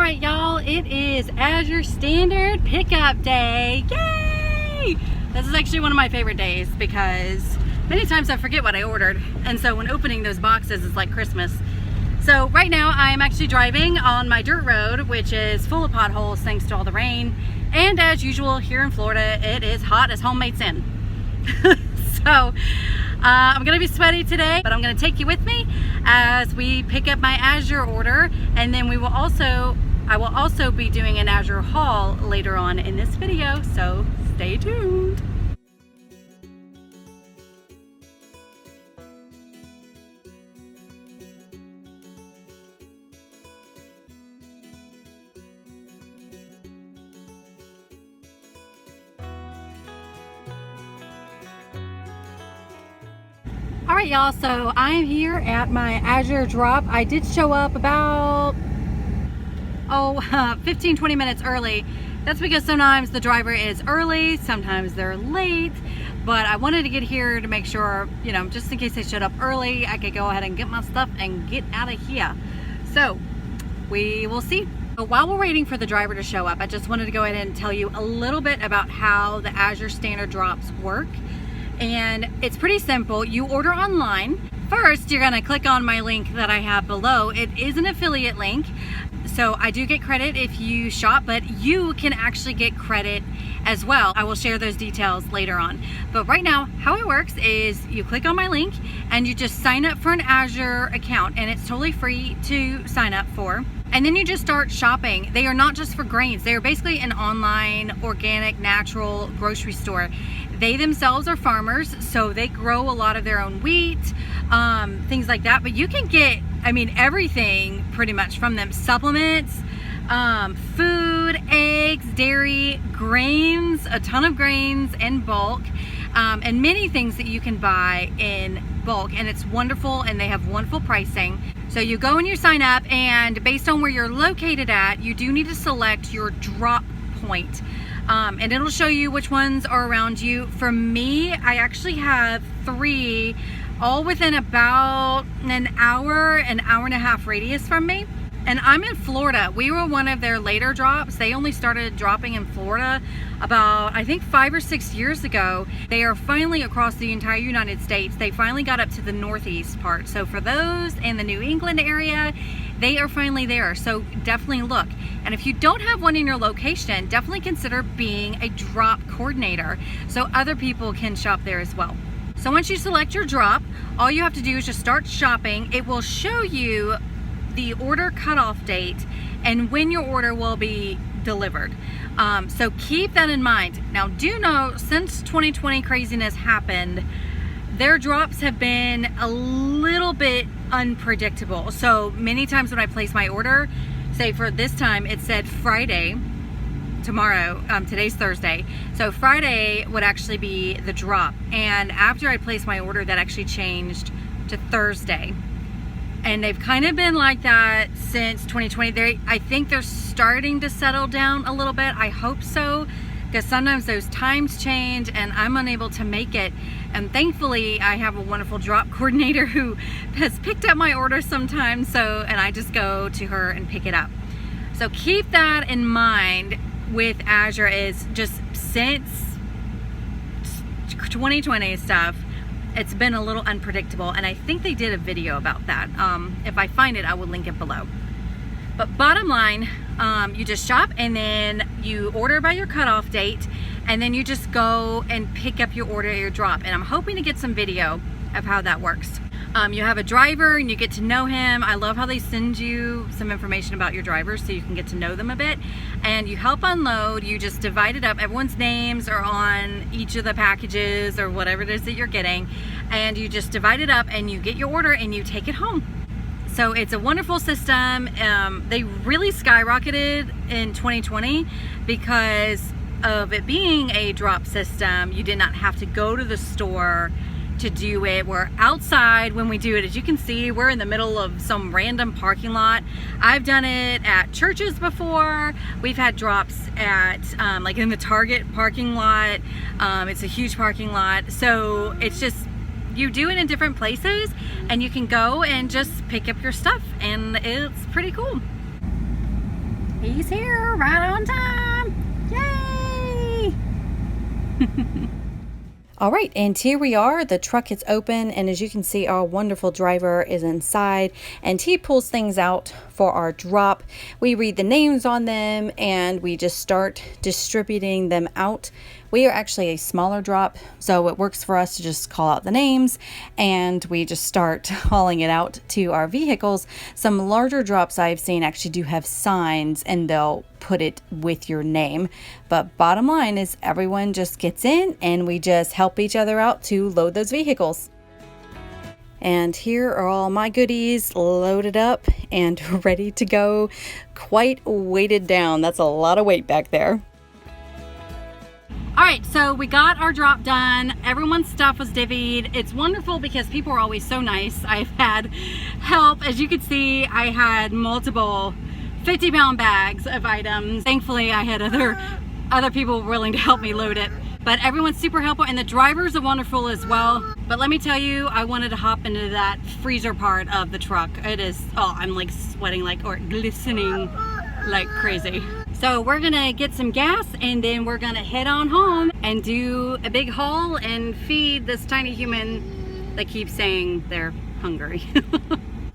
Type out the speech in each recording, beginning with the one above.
Alright y'all, it is Azure Standard pickup day. Yay! This is actually one of my favorite days because many times I forget what I ordered, and so when opening those boxes it's like Christmas. So right now I am actually driving on my dirt road, which is full of potholes thanks to all the rain, and as usual here in Florida it is hot as homemade sin. So I'm gonna be sweaty today, but I'm gonna take you with me as we pick up my Azure order, and then I will also be doing an Azure haul later on in this video, so stay tuned. Alright y'all, so I'm here at my Azure drop. I did show up about 15-20 minutes early. That's because sometimes the driver is early, sometimes they're late, but I wanted to get here to make sure, you know, just in case they showed up early, I could go ahead and get my stuff and get out of here. So we will see. So while we're waiting for the driver to show up, I just wanted to go ahead and tell you a little bit about how the Azure Standard drops work. And it's pretty simple. You order online. First, you're gonna click on my link that I have below. It is an affiliate link, so I do get credit if you shop, but you can actually get credit as well. I will share those details later on. But right now, how it works is you click on my link and you just sign up for an Azure account, and it's totally free to sign up for. And then you just start shopping. They are not just for grains. They are basically an online, organic, natural grocery store. They themselves are farmers, so they grow a lot of their own wheat, things like that. But you can get, I mean, everything pretty much from them. Supplements, food, eggs, dairy, grains, a ton of grains in bulk, and many things that you can buy in bulk. And it's wonderful, and they have wonderful pricing. So you go and you sign up, and based on where you're located at, you do need to select your drop point. And it'll show you which ones are around you. For me, I actually have 3, all within about an hour and a half radius from me. And I'm in Florida. We were one of their later drops. They only started dropping in Florida about, I think, 5 or 6 years ago. They are finally across the entire United States. They finally got up to the northeast part. So for those in the New England area, they are finally there. So definitely look. And if you don't have one in your location, definitely consider being a drop coordinator so other people can shop there as well. So once you select your drop, all you have to do is just start shopping. It will show you the order cutoff date and when your order will be delivered. So keep that in mind. Now do know, since 2020 craziness happened, their drops have been a little bit unpredictable. So many times when I place my order, say for this time it said Friday, tomorrow, today's Thursday, so Friday would actually be the drop, and after I placed my order that actually changed to Thursday. And they've kind of been like that since 2020. I think they're starting to settle down a little bit. I hope so, because sometimes those times change and I'm unable to make it. And thankfully I have a wonderful drop coordinator who has picked up my order sometimes, and I just go to her and pick it up. So keep that in mind with Azure. Is just since 2020 stuff, it's been a little unpredictable, and I think they did a video about that. If I find it, I will link it below. But bottom line, you just shop, and then you order by your cutoff date, and then you just go and pick up your order at your drop. And I'm hoping to get some video of how that works. You have a driver and you get to know him. I love how they send you some information about your drivers so you can get to know them a bit. And you help unload, you just divide it up. Everyone's names are on each of the packages or whatever it is that you're getting. And you just divide it up and you get your order and you take it home. So it's a wonderful system. They really skyrocketed in 2020 because of it being a drop system. You did not have to go to the store to do it. We're outside when we do it. As you can see, we're in the middle of some random parking lot. I've done it at churches before. We've had drops at like in the Target parking lot. It's a huge parking lot. So it's just, you do it in different places and you can go and just pick up your stuff, and it's pretty cool. He's here right on time. Yay! All right, and here we are. The truck is open, and as you can see, our wonderful driver is inside, and he pulls things out for our drop. We read the names on them, and we just start distributing them out. We are actually a smaller drop, so it works for us to just call out the names, and we just start hauling it out to our vehicles. Some larger drops I've seen actually do have signs, and they'll put it with your name. But bottom line is everyone just gets in, and we just help each other out to load those vehicles. And here are all my goodies loaded up and ready to go. Quite weighted down. That's a lot of weight back there. All right, so we got our drop done. Everyone's stuff was divvied. It's wonderful because people are always so nice. I've had help. As you can see, I had multiple 50-pound bags of items. Thankfully, I had other people willing to help me load it. But everyone's super helpful, and the drivers are wonderful as well. But let me tell you, I wanted to hop into that freezer part of the truck. It is, oh, I'm like sweating or glistening like crazy. So we're gonna get some gas, and then we're gonna head on home and do a big haul and feed this tiny human that keeps saying they're hungry.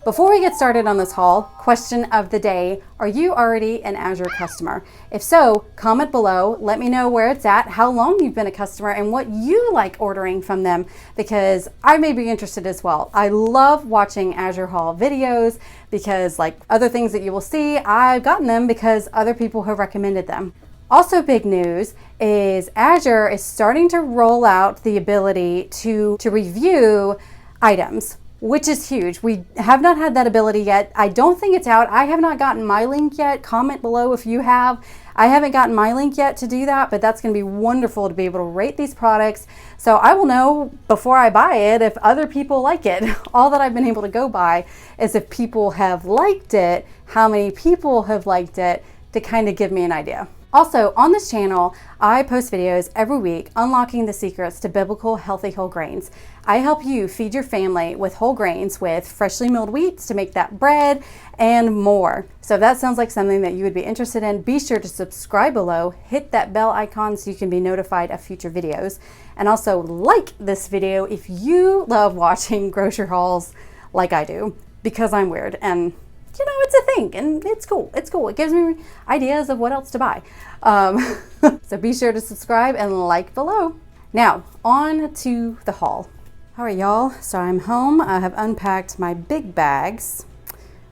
Before we get started on this haul, question of the day: are you already an Azure customer? If so, comment below, let me know where it's at, how long you've been a customer, and what you like ordering from them, because I may be interested as well. I love watching Azure haul videos because, like other things that you will see, I've gotten them because other people have recommended them. Also, big news is Azure is starting to roll out the ability to review items, which is huge. We have not had that ability yet. I don't think it's out. I have not gotten my link yet. Comment below if you have. I haven't gotten my link yet to do that, but that's going to be wonderful to be able to rate these products. So I will know before I buy it if other people like it. All that I've been able to go by is if people have liked it, how many people have liked it, to kind of give me an idea. Also, on this channel, I post videos every week unlocking the secrets to biblical healthy whole grains. I help you feed your family with whole grains with freshly milled wheats to make that bread and more. So if that sounds like something that you would be interested in, be sure to subscribe below, hit that bell icon so you can be notified of future videos. And also like this video if you love watching grocery hauls like I do, because I'm weird and you know, it's a thing and it's cool. It's cool. It gives me ideas of what else to buy. So be sure to subscribe and like below. Now, on to the haul. All right, y'all. So I'm home. I have unpacked my big bags.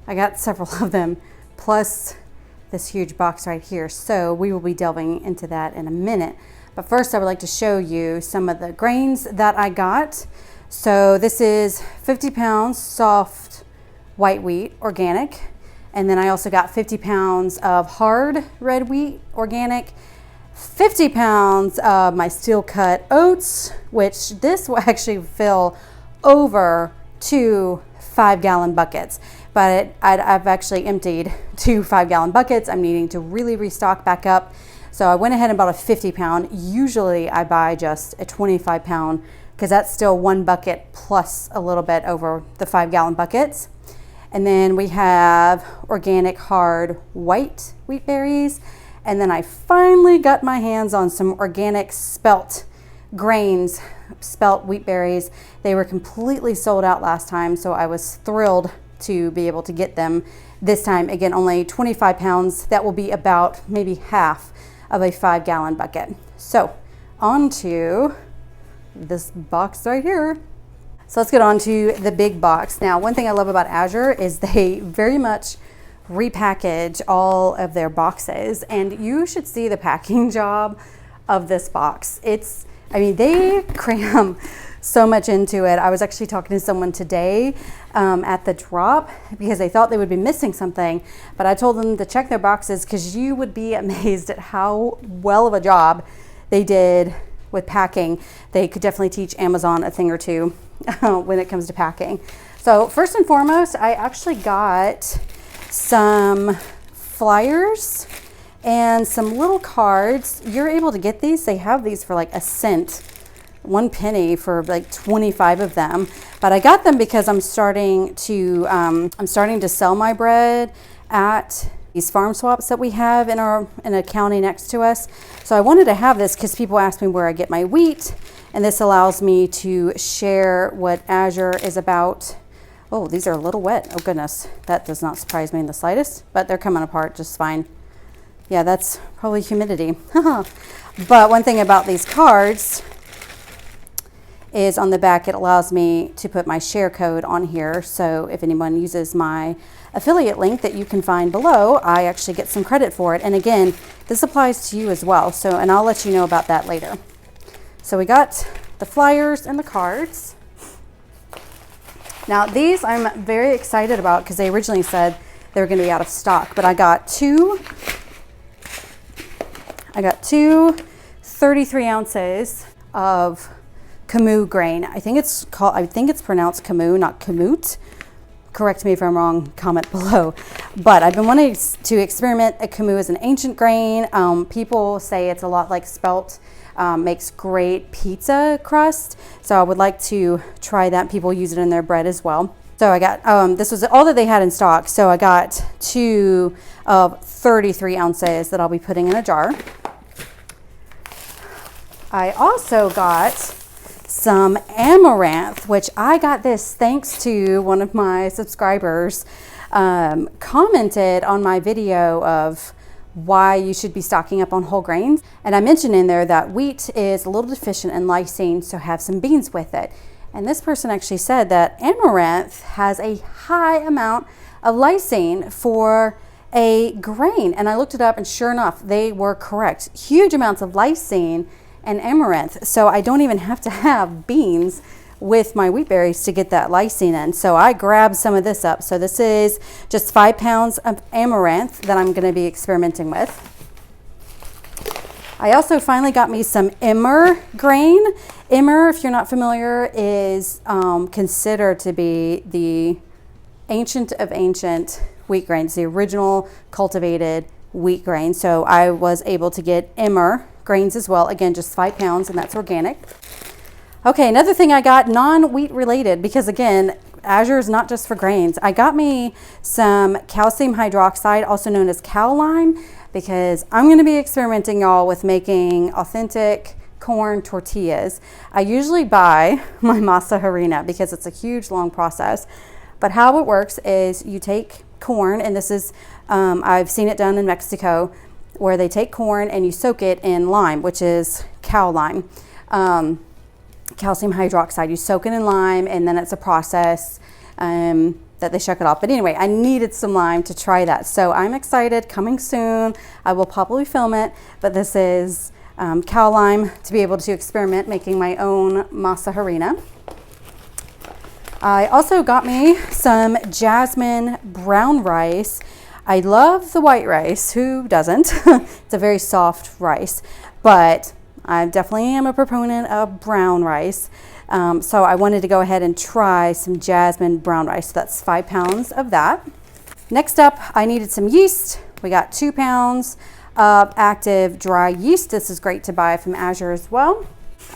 I got several of them, plus this huge box right here. So we will be delving into that in a minute. But first, I would like to show you some of the grains that I got. So this is 50 pounds soft white wheat, organic. And then I also got 50 pounds of hard red wheat, organic. 50 pounds of my steel cut oats, which this will actually fill over 2 5-gallon buckets. But I've actually emptied 2 5-gallon buckets. I'm needing to really restock back up. So I went ahead and bought a 50 pound. Usually I buy just a 25 pound because that's still 1 bucket plus a little bit over the 5-gallon buckets. And then we have organic hard white wheat berries. And then I finally got my hands on some organic spelt grains, spelt wheat berries. They were completely sold out last time, so I was thrilled to be able to get them this time. Again, only 25 pounds. That will be about maybe half of a 5-gallon bucket. So on to this box right here. So let's get on to the big box. Now, one thing I love about Azure is they very much repackage all of their boxes, and you should see the packing job of this box. I mean, they cram so much into it. I was actually talking to someone today at the drop because they thought they would be missing something, but I told them to check their boxes because you would be amazed at how well of a job they did with packing. They could definitely teach Amazon a thing or two when it comes to packing. So first and foremost, I actually got some flyers and some little cards. You're able to get these. They have these for like a cent, 1 penny for like 25 of them. But I got them because I'm starting to sell my bread at these farm swaps that we have in a county next to us. So I wanted to have this because people ask me where I get my wheat, and this allows me to share what Azure is about. Oh, these are a little wet. Oh goodness, that does not surprise me in the slightest, but they're coming apart just fine. Yeah, that's probably humidity. But one thing about these cards is on the back, it allows me to put my share code on here. So if anyone uses my affiliate link that you can find below, I actually get some credit for it. And again, this applies to you as well. So, and I'll let you know about that later. So we got the flyers and the cards. Now these I'm very excited about because they originally said they were going to be out of stock, but I got two 33 ounces of Camus grain. I think it's pronounced Camus, not Kamut. Correct me if I'm wrong, comment below. But I've been wanting to experiment. A Camus is an ancient grain. People say it's a lot like spelt. Makes great pizza crust. So I would like to try that. People use it in their bread as well. So I got, this was all that they had in stock. So I got two of 33 ounces that I'll be putting in a jar. I also got some amaranth, which I got this thanks to one of my subscribers commented on my video of why you should be stocking up on whole grains. And I mentioned in there that wheat is a little deficient in lysine, so have some beans with it. And this person actually said that amaranth has a high amount of lysine for a grain. And I looked it up, and sure enough, they were correct. Huge amounts of lysine and amaranth. So I don't even have to have beans with my wheat berries to get that lysine in. So I grabbed some of this up. So this is just 5 pounds of amaranth that I'm going to be experimenting with. I also finally got me some emmer grain. Emmer, if you're not familiar, is considered to be the ancient of ancient wheat grains, the original cultivated wheat grain. So I was able to get emmer grains as well. Again, just 5 pounds, and that's organic. Okay, another thing I got non-wheat related, because again, Azure is not just for grains. I got me some calcium hydroxide, also known as cow lime, because I'm going to be experimenting, y'all, with making authentic corn tortillas. I usually buy my masa harina because it's a huge, long process. But how it works is you take corn, and this is, I've seen it done in Mexico, where they take corn and you soak it in lime, which is cow lime. Calcium hydroxide, you soak it in lime, and then it's a process that they shuck it off. But anyway, I needed some lime to try that. So I'm excited, coming soon. I will probably film it, but this is cow lime to be able to experiment making my own masa harina. I also got me some jasmine brown rice. I love the white rice, who doesn't? It's a very soft rice, but I definitely am a proponent of brown rice. So I wanted to go ahead and try some jasmine brown rice. So that's 5 pounds of that. Next up, I needed some yeast. We got 2 pounds of active dry yeast. This is great to buy from Azure as well.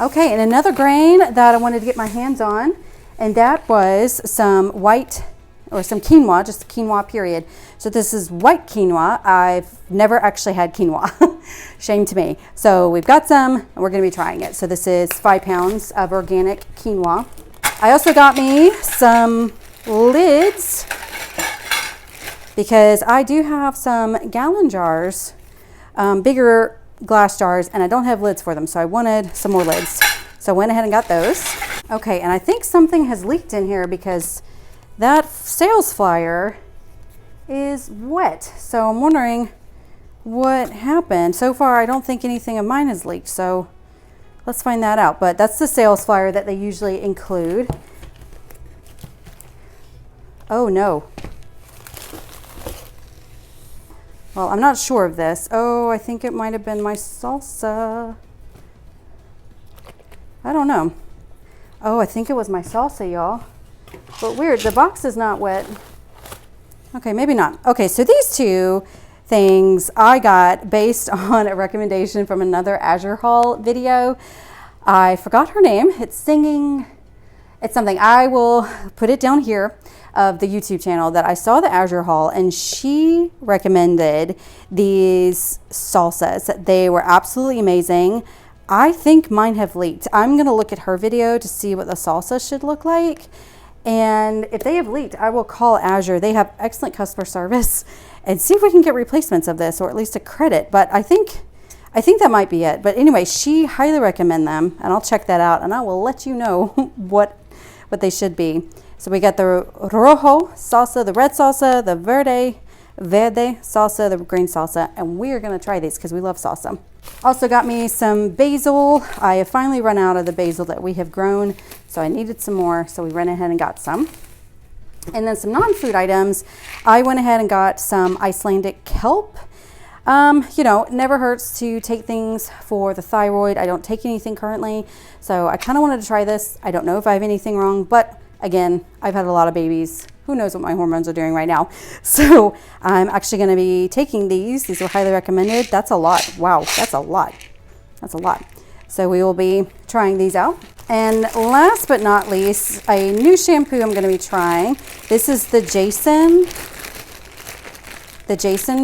Okay, and another grain that I wanted to get my hands on, and that was some white, or some quinoa, just quinoa period. So this is white quinoa. I've never actually had quinoa. Shame to me. So we've got some, and we're going to be trying it. So this is 5 pounds of organic quinoa. I also got me some lids, because I do have some gallon jars, bigger glass jars, and I don't have lids for them. So I wanted some more lids. So I went ahead and got those. Okay, and I think something has leaked in here because that sales flyer is wet. So I'm wondering what happened. So far, I don't think anything of mine has leaked. So let's find that out. But that's the sales flyer that they usually include. Oh no. Well, I'm not sure of this. Oh, I think it might have been my salsa. I don't know. Oh, I think it was my salsa, y'all. But weird, the box is not wet. Okay, maybe not. Okay, so these two things I got based on a recommendation from another Azure haul video. I forgot her name. It's it's something I will put it down here of the YouTube channel that I saw the Azure haul, and she recommended these salsas. They were absolutely amazing. I think mine have leaked. I'm gonna look at her video to see what the salsa should look like. And if they have leaked, I will call Azure. They have excellent customer service, and see if we can get replacements of this, or at least a credit. But I think that might be it. But anyway, she highly recommend them, and I'll check that out, and I will let you know what they should be. So we got the rojo salsa, the red salsa, the verde salsa, the green salsa, and we are gonna try these because we love salsa. Also got me some basil. I have finally run out of the basil that we have grown, so I needed some more, so we went ahead and got some. And then some non-food items, I went ahead and got some Icelandic kelp. You know, it never hurts to take things for the thyroid. I don't take anything currently, so I kind of wanted to try this. I don't know if I have anything wrong, but again, I've had a lot of babies. Who knows what my hormones are doing right now? So I'm actually going to be taking these. These are highly recommended. That's a lot. Wow, that's a lot. That's a lot. So we will be trying these out. And last but not least, a new shampoo I'm going to be trying. This is the Jason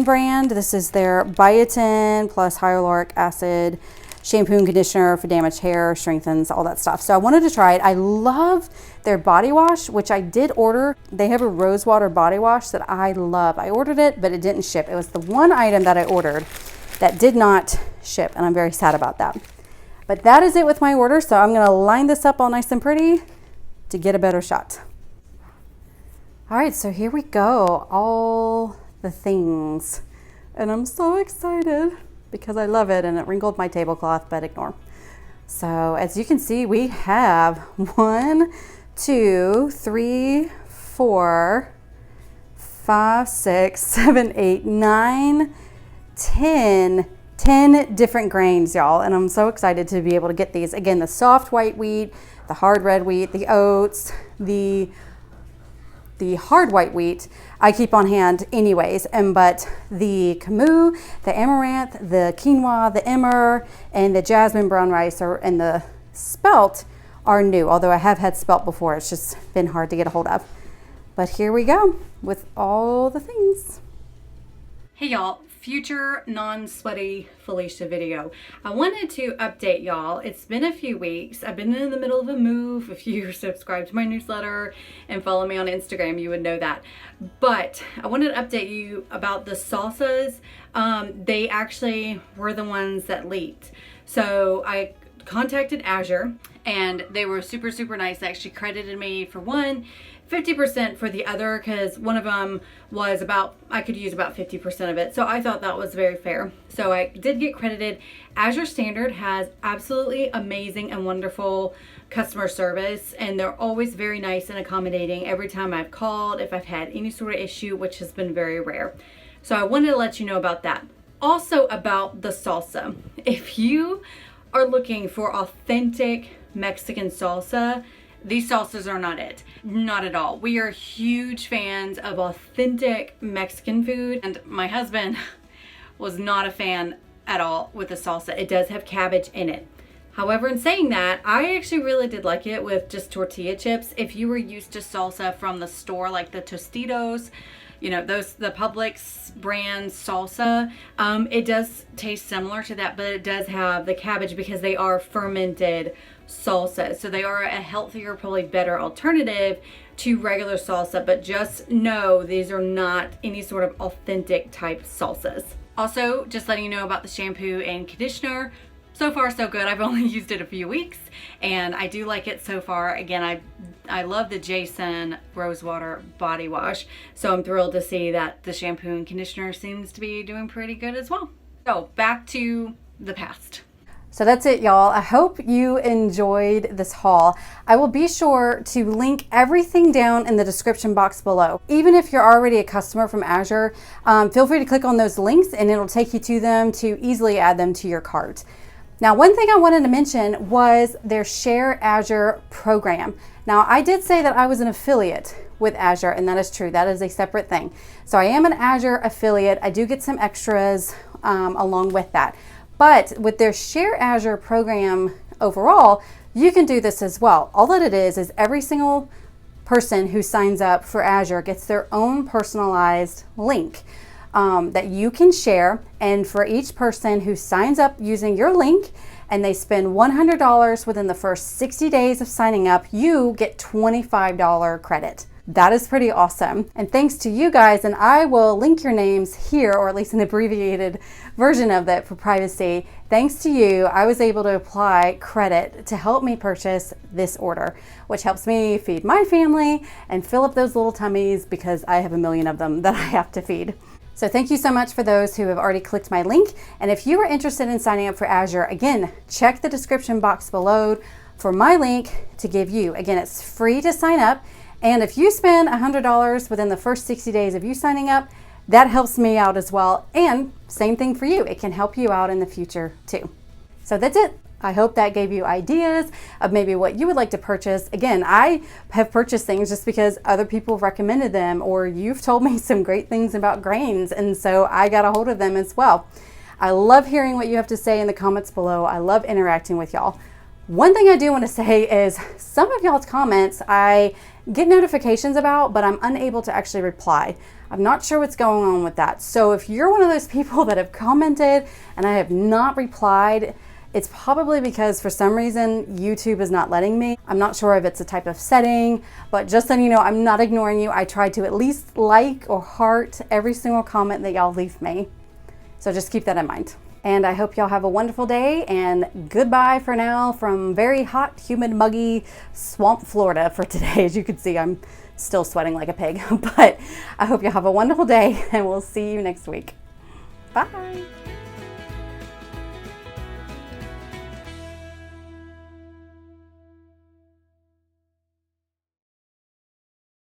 brand. This is their biotin plus hyaluronic acid shampoo and conditioner for damaged hair, strengthens, all that stuff. So I wanted to try it. I love their body wash, which I did order. They have a rose water body wash that I love. I ordered it, but it didn't ship. It was the one item that I ordered that did not ship, and I'm very sad about that. But that is it with my order. So I'm gonna line this up all nice and pretty to get a better shot. All right, so here we go. All the things. And I'm so excited because I love it, and it wrinkled my tablecloth, but ignore. So as you can see, we have 1, 2, 3, 4, 5, 6, 7, 8, 9, 10 different grains, y'all. And I'm so excited to be able to get these. Again, the soft white wheat, the hard red wheat, the oats, the hard white wheat I keep on hand anyways, but the camus, the amaranth, the quinoa, the emmer, and the jasmine brown rice and the spelt are new, although I have had spelt before. It's just been hard to get a hold of. But here we go with all the things. Hey y'all, future non-sweaty Felicia video. I wanted to update y'all. It's been a few weeks. I've been in the middle of a move. If you subscribe to my newsletter and follow me on Instagram, you would know that. But I wanted to update you about the salsas. They actually were the ones that leaked. So I contacted Azure, and they were super, super nice. They actually credited me for one, 50% for the other, because one of them was I could use about 50% of it. So I thought that was very fair. So I did get credited. Azure Standard has absolutely amazing and wonderful customer service, and they're always very nice and accommodating every time I've called, if I've had any sort of issue, which has been very rare. So I wanted to let you know about that. Also about the salsa. If you are looking for authentic Mexican salsa, these salsas are not it. Not at all. We are huge fans of authentic Mexican food, and my husband was not a fan at all with the salsa. It does have cabbage in it. However, in saying that, I actually really did like it with just tortilla chips. If you were used to salsa from the store, like the Tostitos, you know, the Publix brand salsa, it does taste similar to that, but it does have the cabbage because they are fermented salsa. So they are a healthier, probably better alternative to regular salsa, but just know these are not any sort of authentic type salsas. Also, just letting you know about the shampoo and conditioner. So far, so good. I've only used it a few weeks, and I do like it so far. Again, I love the Jason Rosewater body wash, so I'm thrilled to see that the shampoo and conditioner seems to be doing pretty good as well. So back to the past. So that's it, y'all. I hope you enjoyed this haul. I will be sure to link everything down in the description box below. Even if you're already a customer from Azure, feel free to click on those links and it'll take you to them to easily add them to your cart. Now, one thing I wanted to mention was their Share Azure program. Now, I did say that I was an affiliate with Azure, and that is true. That is a separate thing. So I am an Azure affiliate. I do get some extras along with that. But with their Share Azure program overall, you can do this as well. All that it is every single person who signs up for Azure gets their own personalized link that you can share. And for each person who signs up using your link and they spend $100 within the first 60 days of signing up, you get $25 credit. That is pretty awesome. And thanks to you guys, and I will link your names here, or at least an abbreviated version of that for privacy. Thanks to you, I was able to apply credit to help me purchase this order, which helps me feed my family and fill up those little tummies because I have a million of them that I have to feed. So thank you so much for those who have already clicked my link. And if you are interested in signing up for Azure, again, check the description box below for my link to give you. Again, it's free to sign up. And if you spend $100 within the first 60 days of you signing up, that helps me out as well. And same thing for you. It can help you out in the future too. So that's it. I hope that gave you ideas of maybe what you would like to purchase. Again, I have purchased things just because other people recommended them, or you've told me some great things about grains, and so I got a hold of them as well. I love hearing what you have to say in the comments below. I love interacting with y'all. One thing I do want to say is some of y'all's comments I get notifications about, but I'm unable to actually reply. I'm not sure what's going on with that. So if you're one of those people that have commented and I have not replied, it's probably because for some reason YouTube is not letting me. I'm not sure if it's a type of setting, but just so you know, I'm not ignoring you. I try to at least like or heart every single comment that y'all leave me. So just keep that in mind. And I hope y'all have a wonderful day, and goodbye for now from very hot, humid, muggy swamp Florida for today. As you can see, I'm still sweating like a pig, but I hope y'all have a wonderful day, and we'll see you next week. Bye.